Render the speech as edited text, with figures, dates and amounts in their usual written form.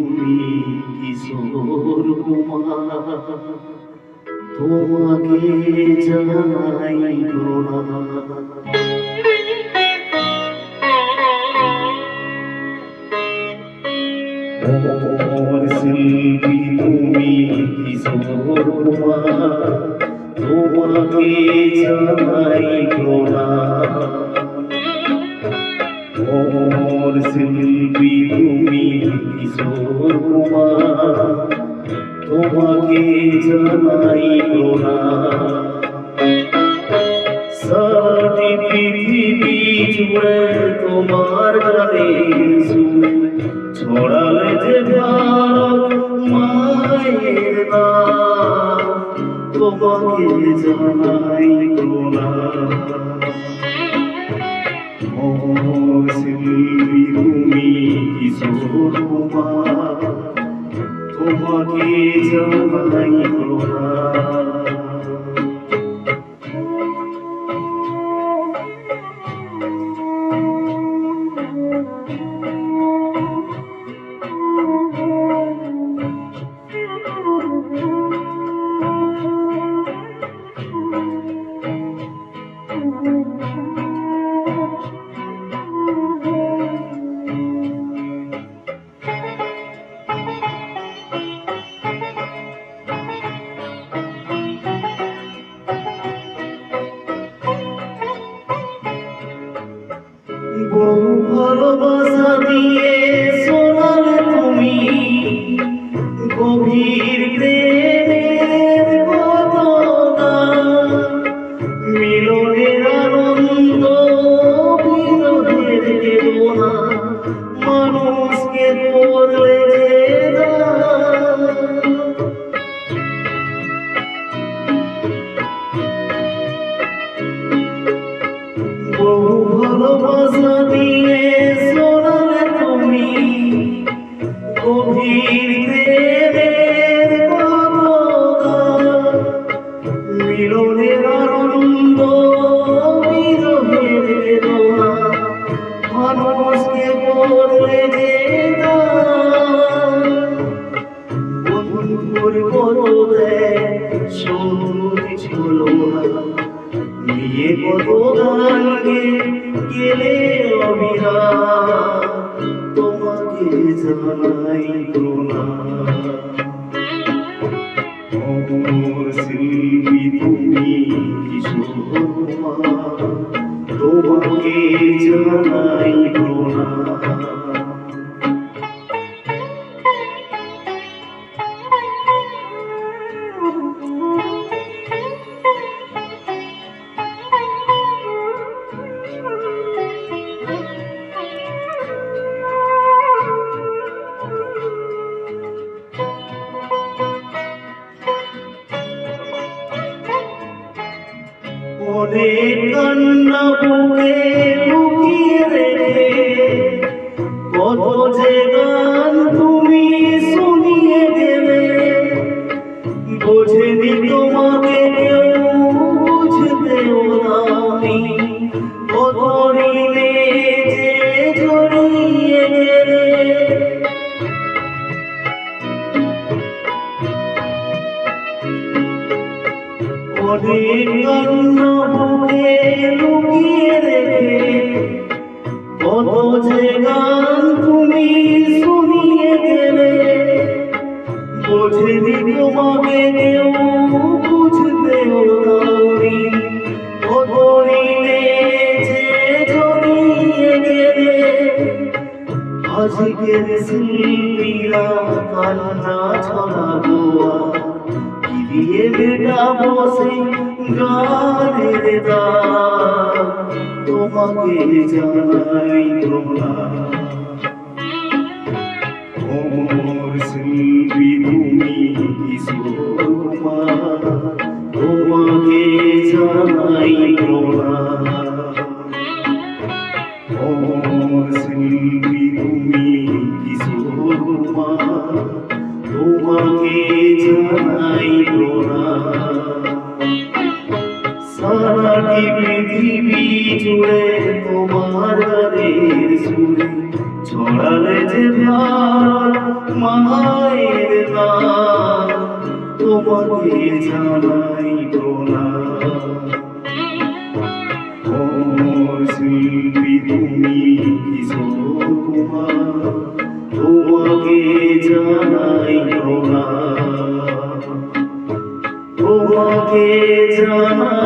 তুমি কিশোর কুমার, তোমাকে জানাই প্রণাম। শিল্পী তুমি কিশোর কুমার, তোমাকে জানাই প্রণাম। শিল্পী তুমি কিশোর কুমার, তোমাকে জানাই প্রণাম। সারা পৃথিবী জুড়ে তোমার গানের সুরে ছড়ালে যে ভারত মায়ের নাম, তোমাকে জানাই প্রণাম। শিল্পী তুমি কিশোর কুমার, তোমাকে জানাই প্রণাম। বহু ভালোবাসা দিয়ে শোনালে তুমি গভীর প্রেমের কথা, মিলনের আনন্দ বিরহের বেদনা মানুষকে করলে যে বহু ভালোবাসা দিয়ে শোনালে তুমি গভীর প্রেমের কথা, মিলনের আনন্দ বিরহের বেদনা মানুষকে করলে যে বন্ধুর কত শত্রু ছিল না, নিয়ে কত গানকে গেলে অবিরাম, তোমাকে জানাই প্রণাম। শিল্পী তুমি কিশোর কুমার, তোমাকে জানাই প্রণাম। অনেক কান্না বুকে লুকিয়ে রেখে কত যে গান তুমি শুনিয়ে গেলে, বোঝেনি তোমাকে কেউ বুঝতেও দাওনি, কত ঋণে যে জড়িয়ে গেলে। অনেক কান্না বুকে লুকিয়ে রেখে কত যে গান তুমি শুনিয়ে গেলে, বোঝেনি তোমাকে কেউ বুঝতেও দাওনি, কত ঋণে যে জড়িয়ে গেলে। আজকের শিল্পীরা কান্না ছড়া গোয়া দিয়ে মেটাবো সেই গানের দাম, তোমাকে জানাই প্রণাম। শিল্পী তুমি কিশোর কুমার, তোমাকে তোমাকে জানাই প্রণাম। অমর শিল্পী তুমি কিশোর কুমার, তোমাকে জানাই প্রণাম। সারাটি পৃথিবী জুড়ে তোমার গানের সুরে ছড়ালে যে ভারত মায়ের নাম, তোমাকে জানাই প্রণাম। অমর শিল্পী তুমি কিশোর কুমার, তোমাকে জানাই প্রণাম, তোমাকে জানাই